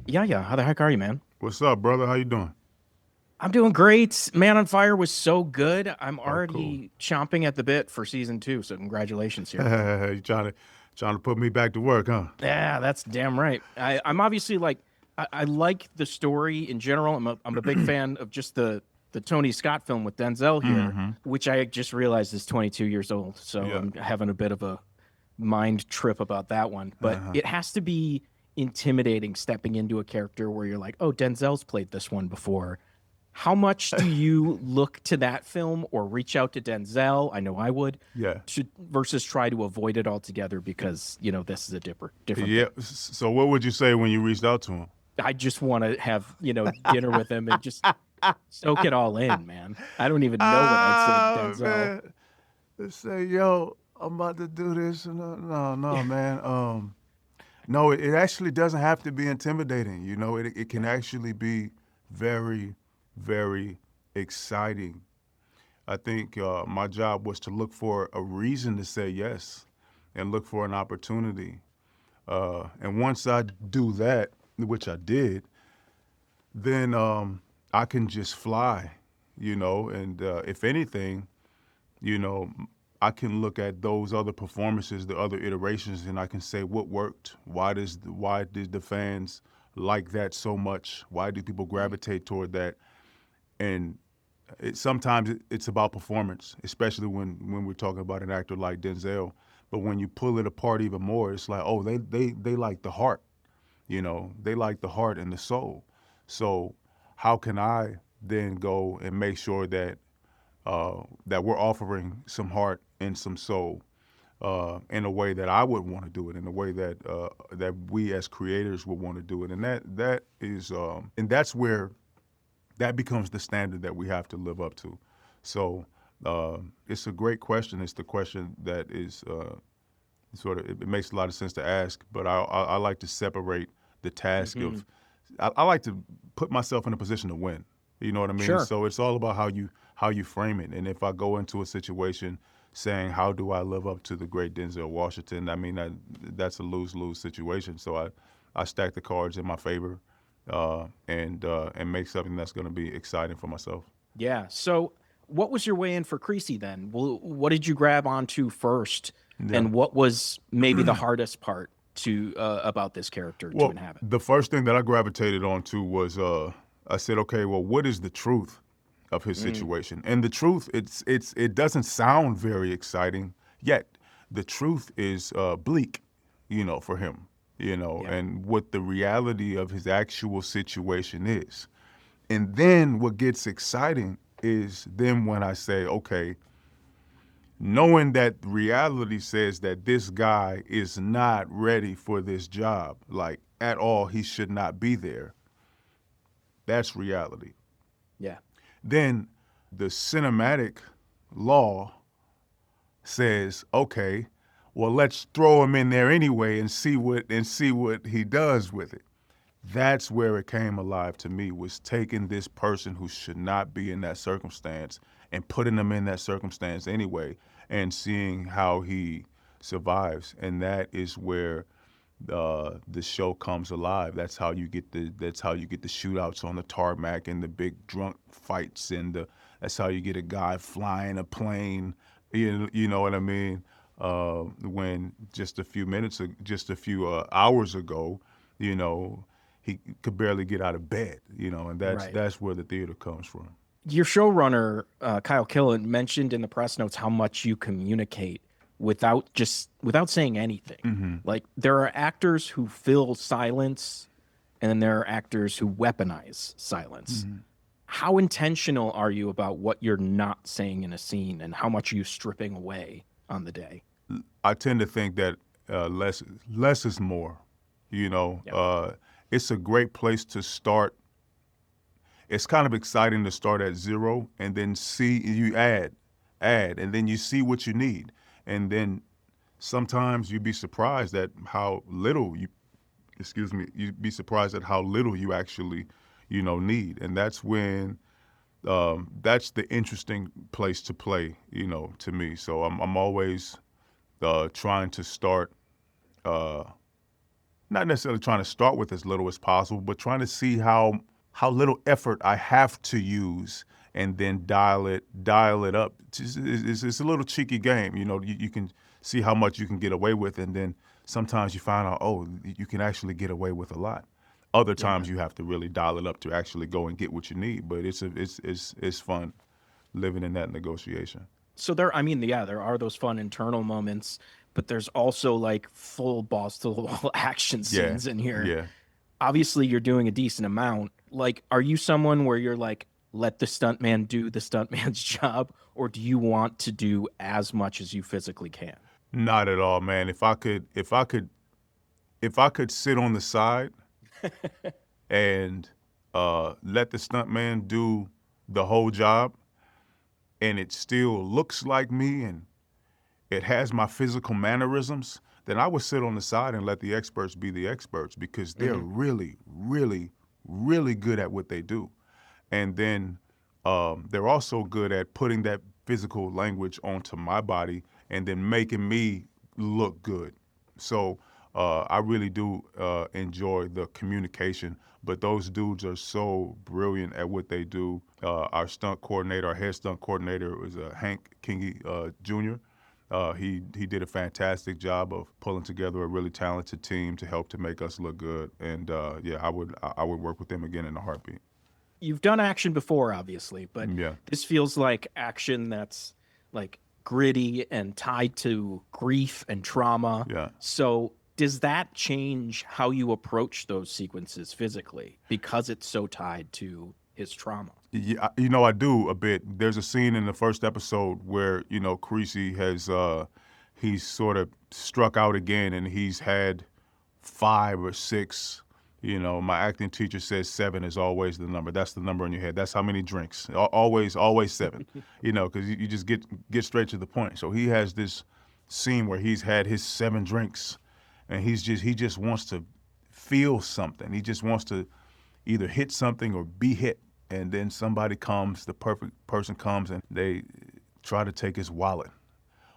Yeah. How the heck are you, man? What's up, brother? How you doing? I'm doing great. Man on Fire was so good. I'm Oh, cool. already chomping at the bit for season two. So congratulations here. You trying to put me back to work, huh? Yeah, that's damn right. I'm obviously like I like the story in general. I'm a big fan of just the Tony Scott film with Denzel here, Mm-hmm. which I just realized is 22 years old. So Yeah. I'm having a bit of a mind trip about that one. But Uh-huh. it has to be intimidating stepping into a character where you're like, oh, Denzel's played this one before. How much do you look to that film or reach out to Denzel? I know I would, Yeah. to versus try to avoid it altogether because this is a different Yeah. thing. So what would you say when you reached out to him? I just want to have dinner with him and just soak it all in, man. I don't even know what I'd say to Ah, Denzel. man. Let's say, yo, I'm about to do this. No, man. No, it actually doesn't have to be intimidating. It can actually be very, very exciting. I think my job was to look for a reason to say yes and look for an opportunity. And once I do that, which I did, then I can just fly, and if anything, you know, I can look at those other performances, the other iterations, and I can say what worked. Why did the fans like that so much? Why do people gravitate toward that? And sometimes it's about performance, especially when we're talking about an actor like Denzel. But when you pull it apart even more, it's like, oh, they like the heart, they like the heart and the soul. So how can I then go and make sure that we're offering some heart and some soul in a way that I would want to do it, in a way that we as creators would want to do it, and that is and that's where that becomes the standard that we have to live up to. So it's a great question. It's the question that is it makes a lot of sense to ask, but I like to separate the task Hmm. of I like to put myself in a position to win. You know what I mean? Sure. So it's all about how you frame it. And if I go into a situation saying how do I live up to the great Denzel Washington, I mean that's a lose-lose situation. So I stack the cards in my favor and make something that's going to be exciting for myself. Yeah. So, what was your way in for Creasy then? Well, what did you grab onto first, Yeah. and what was maybe the hardest part to about this character to Well, inhabit? the first thing that I gravitated onto was I said, okay, well, what is the truth of his Mm, situation? And the truth, it doesn't sound very exciting yet. The truth is bleak, for him, yeah. and what the reality of his actual situation is. And then what gets exciting is then when I say, okay, knowing that reality says that this guy is not ready for this job, like at all, he should not be there. That's reality. Yeah. Then the cinematic law says, okay, well, let's throw him in there anyway and see what he does with it. That's where it came alive to me, was taking this person who should not be in that circumstance and putting them in that circumstance anyway and seeing how he survives. And that is where the show comes alive. That's how you get the shootouts on the tarmac and the big drunk fights that's how you get a guy flying a plane. You know what I mean? When just a few hours ago, you know, he could barely get out of bed. And that's Right. that's where the theater comes from. Your showrunner, Kyle Killen, mentioned in the press notes how much you communicate without saying anything. Mm-hmm. Like there are actors who fill silence, and then there are actors who weaponize silence. Mm-hmm. How intentional are you about what you're not saying in a scene, and how much are you stripping away on the day? I tend to think that less is more. You know, Yep. uh, it's a great place to start. It's kind of exciting to start at zero and then see you add, and then you see what you need, and then sometimes you'd be surprised at how little you. Excuse me. You'd be surprised at how little you actually, need, and that's when that's the interesting place to play. To me. So I'm always trying to start uh, not necessarily trying to start with as little as possible, but trying to see how little effort I have to use and then dial it up. It's a little cheeky game. You can see how much you can get away with, and then sometimes you find out, oh, you can actually get away with a lot. Other Yeah. times you have to really dial it up to actually go and get what you need. But it's fun living in that negotiation. So there, I mean, yeah, there are those fun internal moments, but there's also like full balls to the wall action Yeah, scenes in here. yeah. Obviously, you're doing a decent amount. Like, are you someone where you're like, let the stuntman do the stuntman's job, or do you want to do as much as you physically can? Not at all, man. If I could sit on the side and let the stuntman do the whole job, and it still looks like me and it has my physical mannerisms, then I would sit on the side and let the experts be the experts because they're Hmm. really, really, really good at what they do. And then they're also good at putting that physical language onto my body and then making me look good. So I really do enjoy the communication. But those dudes are so brilliant at what they do. Our stunt coordinator, our head stunt coordinator, was Hank Kingy Jr. He did a fantastic job of pulling together a really talented team to help to make us look good. And yeah, I would work with them again in a heartbeat. You've done action before, obviously, but Yeah. this feels like action that's like gritty and tied to grief and trauma. Yeah. So, does that change how you approach those sequences physically because it's so tied to his trauma? Yeah, I do a bit. There's a scene in the first episode where Creasy he's sort of struck out again, and he's had 5 or 6. My acting teacher says 7 is always the number. That's the number in your head. That's how many drinks. Always 7. Because you just get straight to the point. So he has this scene where he's had his 7 drinks, and he just wants to feel something. He just wants to either hit something or be hit. And then somebody comes, the perfect person comes, and they try to take his wallet.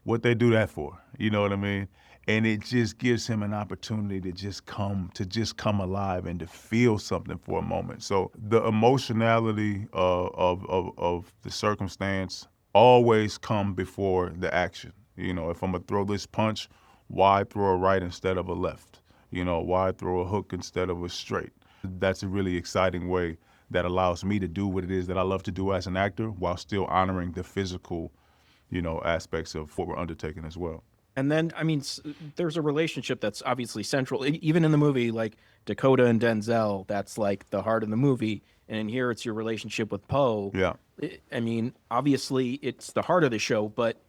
What they do that for? You know what I mean? And it just gives him an opportunity to just come alive and to feel something for a moment. So the emotionality of the circumstance always come before the action. If I'm gonna throw this punch, why throw a right instead of a left? Why throw a hook instead of a straight? That's a really exciting way that allows me to do what it is that I love to do as an actor while still honoring the physical, aspects of what we're undertaking as well. And then, I mean, there's a relationship that's obviously central, even in the movie, like Dakota and Denzel. That's like the heart of the movie, and in here, it's your relationship with Poe. Yeah. I mean, obviously, it's the heart of the show, but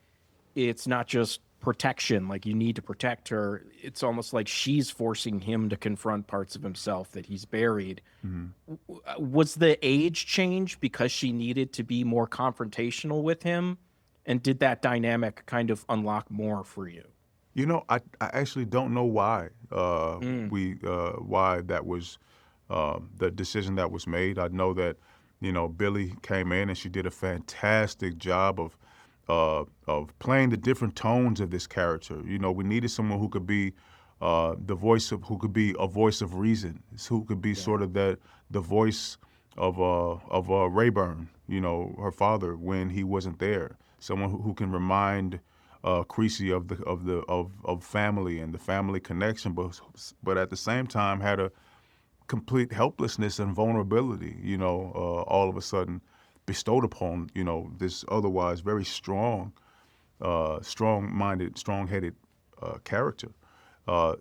it's not just protection. Like you need to protect her. It's almost like she's forcing him to confront parts of himself that he's buried. Was the age change because she needed to be more confrontational with him? And did that dynamic kind of unlock more for you? I actually don't know why Mm, why that was the decision that was made. I know that Billy came in and she did a fantastic job of playing the different tones of this character. We needed someone who could be who could be a voice of reason, who could be yeah. sort of the voice of Rayburn, her father when he wasn't there. Someone who can remind Creasy of family and the family connection, but at the same time had a complete helplessness and vulnerability. All of a sudden bestowed upon this otherwise very strong-minded, strong-headed character.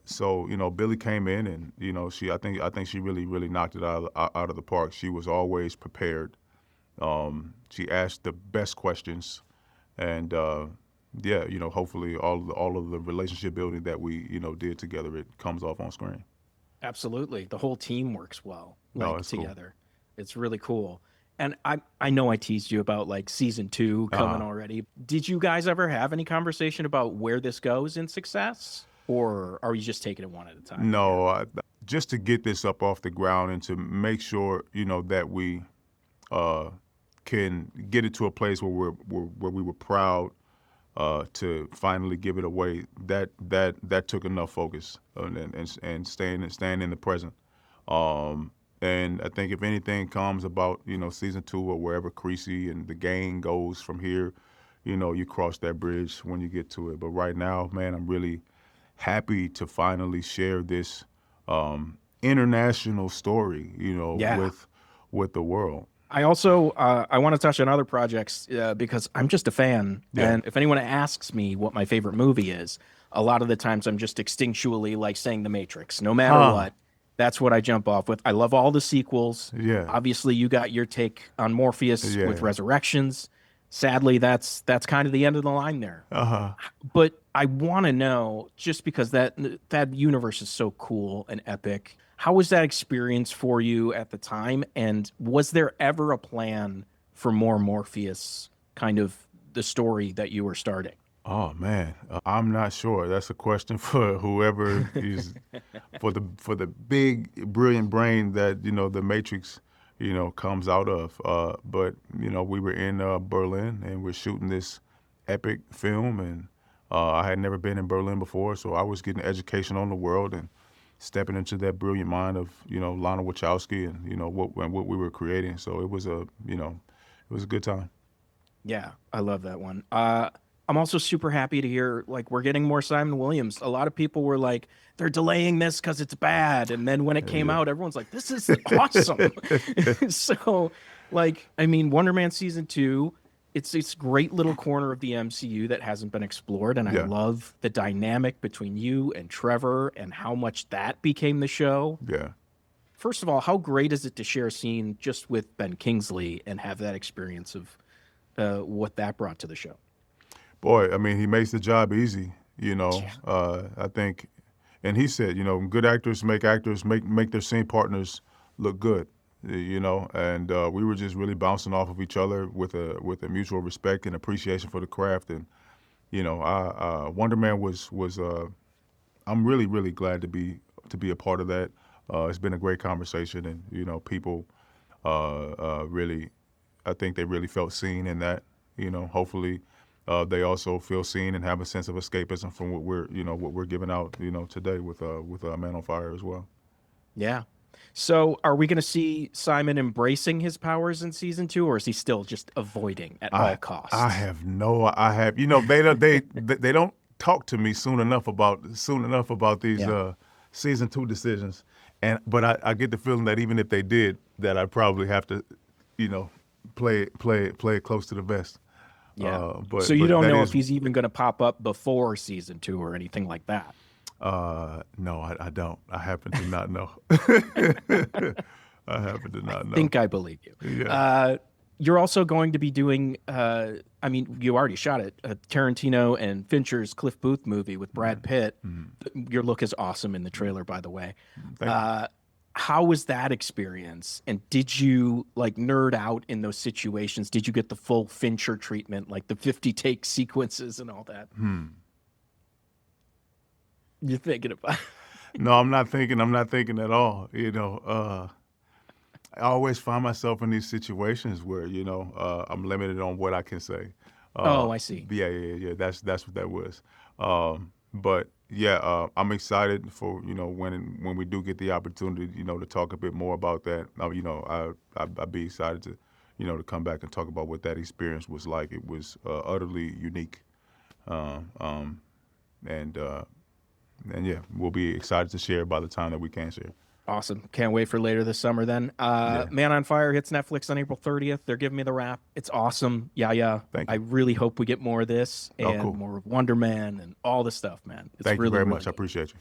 So Billy came in and I think she really knocked it out of the park. She was always prepared. She asked the best questions, and yeah, hopefully all of the relationship building that we did together, it comes off on screen. Absolutely. The whole team works well, No, like it's cool. together. It's really cool. And I know I teased you about like season 2 coming Uh, already. Did you guys ever have any conversation about where this goes in success? Or are you just taking it one at a time from here? no, just to get this up off the ground and to make sure that we uh, can get it to a place where where we were proud to finally give it away, that took enough focus and staying in the present. And I think if anything comes about, season 2 or wherever Creasy and the gang goes from here, you cross that bridge when you get to it. But right now, man, I'm really happy to finally share this international story, Yeah. with the world. I also I want to touch on other projects because I'm just a fan, Yeah. and if anyone asks me what my favorite movie is, a lot of the times I'm just instinctually like saying The Matrix. No matter Huh. what, that's what I jump off with. I love all the sequels. Yeah. Obviously, you got your take on Morpheus with Yeah. Resurrections. Sadly, that's kind of the end of the line there. Uh-huh. But I want to know, just because that universe is so cool and epic, how was that experience for you at the time? And was there ever a plan for more Morpheus, kind of the story that you were starting? Oh man, I'm not sure. That's a question for whoever is for the big brilliant brain that the Matrix comes out of. But we were in Berlin and we're shooting this epic film, and I had never been in Berlin before, so I was getting education on the world and stepping into that brilliant mind of Lana Wachowski and what we were creating. So it was a good time. Yeah, I love that one. I'm also super happy to hear like we're getting more Simon Williams. A lot of people were like, they're delaying this because it's bad, and then when it came out, everyone's like, this is awesome. So, like, I mean, Wonder Man season 2, it's this great little corner of the MCU that hasn't been explored, and I Yeah. love the dynamic between you and Trevor and how much that became the show. Yeah. First of all, how great is it to share a scene just with Ben Kingsley and have that experience of what that brought to the show? Boy, I mean, he makes the job easy. Yeah. I think, and he said, good actors make their scene partners look good. And we were just really bouncing off of each other with a mutual respect and appreciation for the craft. And Wonder Man was I'm really really glad to be a part of that. It's been a great conversation, and people really, I think they really felt seen in that. Hopefully. They also feel seen and have a sense of escapism from what we're giving out, today with Man on Fire as well. Yeah. So are we going to see Simon embracing his powers in season 2, or is he still just avoiding at all costs? I have they don't talk to me soon enough about these season 2 decisions, but I get the feeling that even if they did, that I probably have to, play it close to the vest. Yeah. But so you don't that know is- if he's even going to pop up before season 2 or anything like that. No, I don't. I happen to not know. I happen to not know. I think I believe you. Yeah. You're also going to be doing, I mean, you already shot it, Tarantino and Fincher's Cliff Booth movie with Brad Pitt. Your look is awesome in the trailer, by the way. Thank you. How was that experience? And did you like nerd out in those situations? Did you get the full Fincher treatment, like the 50 take sequences and all that? You're thinking about No, I'm not thinking at all. I always find myself in these situations where, I'm limited on what I can say. Oh, I see. Yeah. That's what that was. But yeah, I'm excited for, when we do get the opportunity, to talk a bit more about that. I'd be excited to, to come back and talk about what that experience was like. It was utterly unique. And yeah, we'll be excited to share by the time that we can share. Awesome. Can't wait for later this summer then. Man on Fire hits Netflix on April 30th. They're giving me the wrap. It's awesome. Yeah. Thank you. I really hope we get more of this and cool. more of Wonder Man and all the stuff, man. It's Thank really, you very really much. I appreciate you.